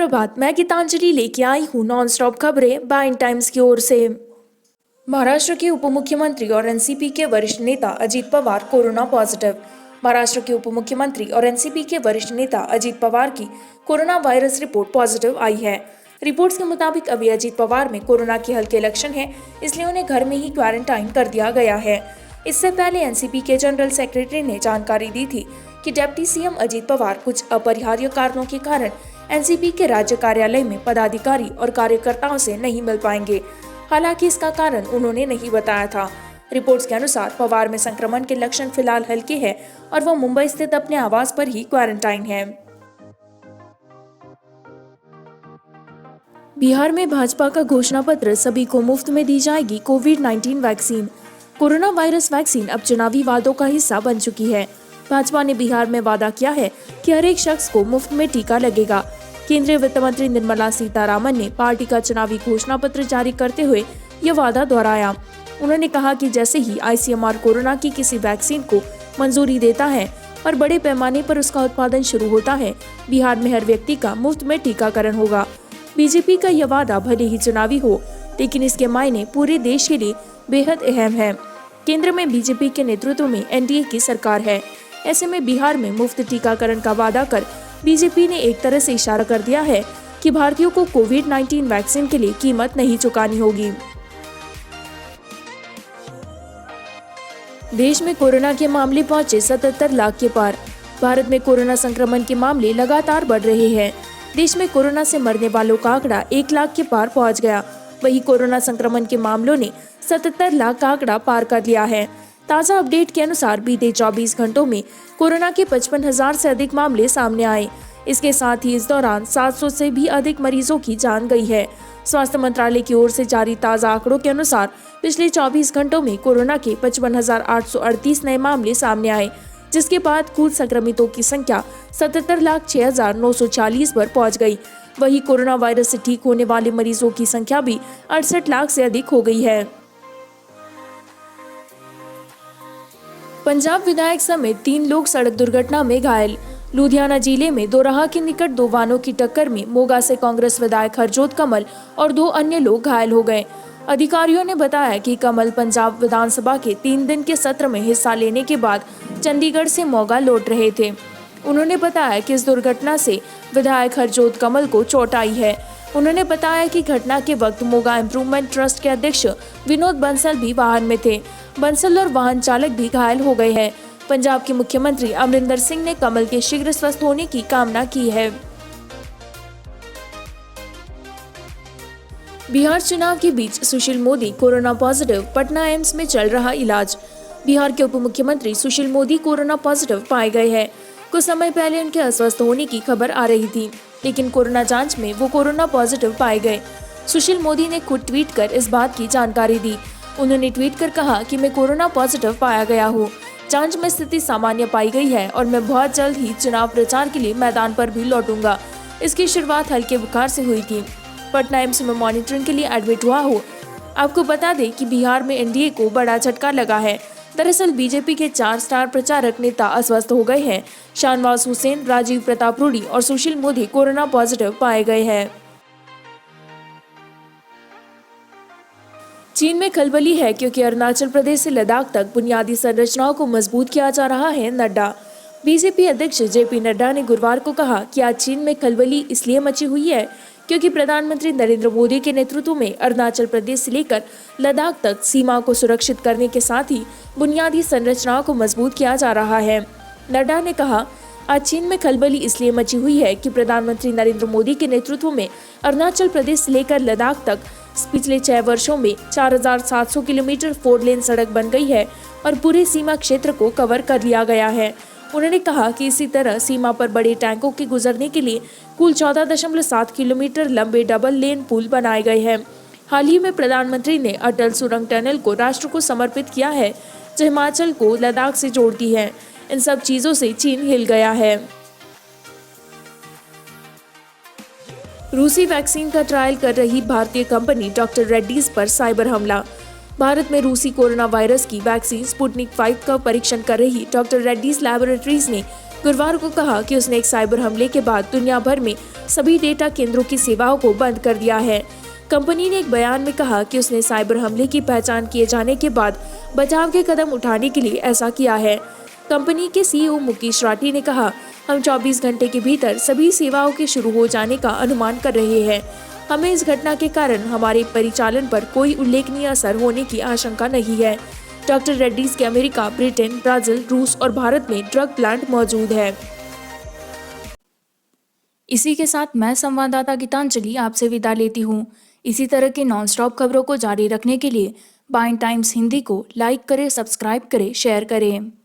सुप्रभात, मैं गीतांजलि लेके आई हूँ नॉन स्टॉप खबरें बाइन टाइम्स की ओर से। महाराष्ट्र के उप मुख्यमंत्री और एनसीपी के वरिष्ठ नेता अजीत पवार कोरोना पॉजिटिव। महाराष्ट्र के उप मुख्यमंत्री और एनसीपी के वरिष्ठ नेता अजीत पवार की कोरोना वायरस रिपोर्ट पॉजिटिव आई है। रिपोर्ट्स के मुताबिक अभी अजीत पवार में कोरोना के हल्के लक्षण हैं, इसलिए उन्हें घर में ही क्वारंटाइन कर दिया गया है। इससे पहले एनसीपी के जनरल सेक्रेटरी ने जानकारी दी थी कि डिप्टी सीएम अजीत पवार कुछ अपरिहार्य कारणों के कारण एनसीपी के राज्य कार्यालय में पदाधिकारी और कार्यकर्ताओं से नहीं मिल पाएंगे। हालांकि इसका कारण उन्होंने नहीं बताया था। रिपोर्ट्स के अनुसार पवार में संक्रमण के लक्षण फिलहाल हल्के हैं और वह मुंबई स्थित अपने आवास पर ही क्वारंटाइन है। बिहार में भाजपा का घोषणा पत्र, सभी को मुफ्त में दी जाएगी कोविड-19 वैक्सीन। कोरोना वायरस वैक्सीन अब चुनावी वादों का हिस्सा बन चुकी है। भाजपा ने बिहार में वादा किया है कि हर एक शख्स को मुफ्त में टीका लगेगा। केंद्रीय वित्त मंत्री निर्मला सीतारामन ने पार्टी का चुनावी घोषणा पत्र जारी करते हुए यह वादा दोहराया। उन्होंने कहा कि जैसे ही आईसीएमआर कोरोना की किसी वैक्सीन को मंजूरी देता है और बड़े पैमाने पर उसका उत्पादन शुरू होता है, बिहार में हर व्यक्ति का मुफ्त में टीकाकरण होगा। बीजेपी का यह वादा भले ही चुनावी हो, लेकिन इसके मायने पूरे देश के लिए बेहद अहम है। केंद्र में बीजेपी के नेतृत्व में एनडीए की सरकार है। ऐसे में बिहार में मुफ्त टीकाकरण का वादा कर बीजेपी ने एक तरह से इशारा कर दिया है कि भारतीयों को कोविड-19 वैक्सीन के लिए कीमत नहीं चुकानी होगी। देश में कोरोना के मामले पहुंचे 77 लाख के पार। भारत में कोरोना संक्रमण के मामले लगातार बढ़ रहे हैं। देश में कोरोना से मरने वालों का आंकड़ा 1 लाख के पार पहुंच गया। वहीं कोरोना संक्रमण के मामलों ने 77 लाख का आंकड़ा पार कर लिया है। ताज़ा अपडेट के अनुसार बीते 24 घंटों में कोरोना के 55,000 से अधिक मामले सामने आए। इसके साथ ही इस दौरान 700 से भी अधिक मरीजों की जान गई है। स्वास्थ्य मंत्रालय की ओर से जारी ताज़ा आंकड़ों के अनुसार पिछले 24 घंटों में कोरोना के 55,838 नए मामले सामने आए, जिसके बाद कुल संक्रमितों की संख्या 77,06,940 पर पहुंच गई। वहीं कोरोना वायरस से ठीक होने वाले मरीजों की संख्या भी 68 लाख से अधिक हो गई है। पंजाब विधायक समेत 3 लोग सड़क दुर्घटना में घायल। लुधियाना जिले में दोराहा के निकट 2 वाहनों की टक्कर में मोगा से कांग्रेस विधायक हरजोत कमल और 2 अन्य लोग घायल हो गए। अधिकारियों ने बताया कि कमल पंजाब विधानसभा के 3 दिन के सत्र में हिस्सा लेने के बाद चंडीगढ़ से मोगा लौट रहे थे। उन्होंने बताया कि इस दुर्घटना से विधायक हरजोत कमल को चोट आई है। उन्होंने बताया कि घटना के वक्त मोगा इम्प्रूवमेंट ट्रस्ट के अध्यक्ष विनोद बंसल भी वाहन में थे। बंसल और वाहन चालक भी घायल हो गए हैं। पंजाब के मुख्यमंत्री अमरिंदर सिंह ने कमल के शीघ्र स्वस्थ होने की कामना की है। बिहार चुनाव के बीच सुशील मोदी कोरोना पॉजिटिव, पटना एम्स में चल रहा इलाज। बिहार के उप मुख्यमंत्री सुशील मोदी कोरोना पॉजिटिव पाए गए हैं। कुछ समय पहले उनके अस्वस्थ होने की खबर आ रही थी, लेकिन कोरोना जांच में वो कोरोना पॉजिटिव पाए गए। सुशील मोदी ने खुद ट्वीट कर इस बात की जानकारी दी। उन्होंने ट्वीट कर कहा कि मैं कोरोना पॉजिटिव पाया गया हूँ। जांच में स्थिति सामान्य पाई गई है और मैं बहुत जल्द ही चुनाव प्रचार के लिए मैदान पर भी लौटूंगा। इसकी शुरुआत हल्के बुखार से हुई थी। पटना एम्स में मॉनिटरिंग के लिए एडमिट हुआ हूँ। आपको बता दें कि बिहार में एनडीए को बड़ा झटका लगा है। दरअसल बीजेपी के 4 स्टार प्रचारक नेता अस्वस्थ हो गए हैं। शाहनवाज हुसैन, राजीव प्रताप रूडी और सुशील मोदी कोरोना पॉजिटिव पाए गए हैं। चीन में खलबली है क्योंकि अरुणाचल प्रदेश से लद्दाख तक बुनियादी संरचनाओं को मजबूत किया जा रहा है। नड्डा। बीजेपी अध्यक्ष जेपी नड्डा ने गुरुवार को कहा कि आज चीन में खलबली इसलिए मची हुई है क्योंकि प्रधानमंत्री नरेंद्र मोदी के नेतृत्व में अरुणाचल प्रदेश से लेकर लद्दाख तक सीमा को सुरक्षित करने के साथ ही बुनियादी संरचनाओं को मजबूत किया जा रहा है। नड्डा ने कहा, आज चीन में खलबली इसलिए मची हुई है कि प्रधानमंत्री नरेंद्र मोदी के नेतृत्व में अरुणाचल प्रदेश से लेकर लद्दाख तक पिछले 6 वर्षों में 4,700 किलोमीटर 4 लेन सड़क बन गई है और पूरे सीमा क्षेत्र को कवर कर लिया गया है। उन्होंने कहा कि इसी तरह सीमा पर बड़े टैंकों के गुजरने के लिए कुल 14.7 किलोमीटर लंबे डबल लेन पुल बनाए गए हैं। हाल ही में प्रधानमंत्री ने अटल सुरंग टनल को राष्ट्र को समर्पित किया है, जो हिमाचल को लद्दाख से जोड़ती है। इन सब चीजों से चीन हिल गया है। रूसी वैक्सीन का ट्रायल कर रही भारतीय कंपनी डॉक्टर रेड्डीज पर साइबर हमला। भारत में रूसी कोरोना वायरस की वैक्सीन स्पुतनिक 5 का परीक्षण कर रही डॉक्टर रेड्डीज लैबोरेटरीज ने गुरुवार को कहा कि उसने एक साइबर हमले के बाद दुनिया भर में सभी डेटा केंद्रों की सेवाओं को बंद कर दिया है। कंपनी ने एक बयान में कहा कि उसने साइबर हमले की पहचान किए जाने के बाद बचाव के कदम उठाने के लिए ऐसा किया है। कंपनी के सीईओ मुकेश राठी ने कहा, हम 24 घंटे के भीतर सभी सेवाओं के शुरू हो जाने का अनुमान कर रहे हैं। हमें इस घटना के कारण हमारे परिचालन पर कोई उल्लेखनीय असर होने की आशंका नहीं है। डॉक्टर रेड्डीज के अमेरिका, ब्रिटेन, ब्राजील, रूस और भारत में ड्रग प्लांट मौजूद है। इसी के साथ मैं संवाददाता गीतांजलि आपसे विदा लेती हूँ। इसी तरह की नॉनस्टॉप खबरों को जारी रखने के लिए बाइन टाइम्स हिंदी को लाइक करें, सब्सक्राइब करें, शेयर करें।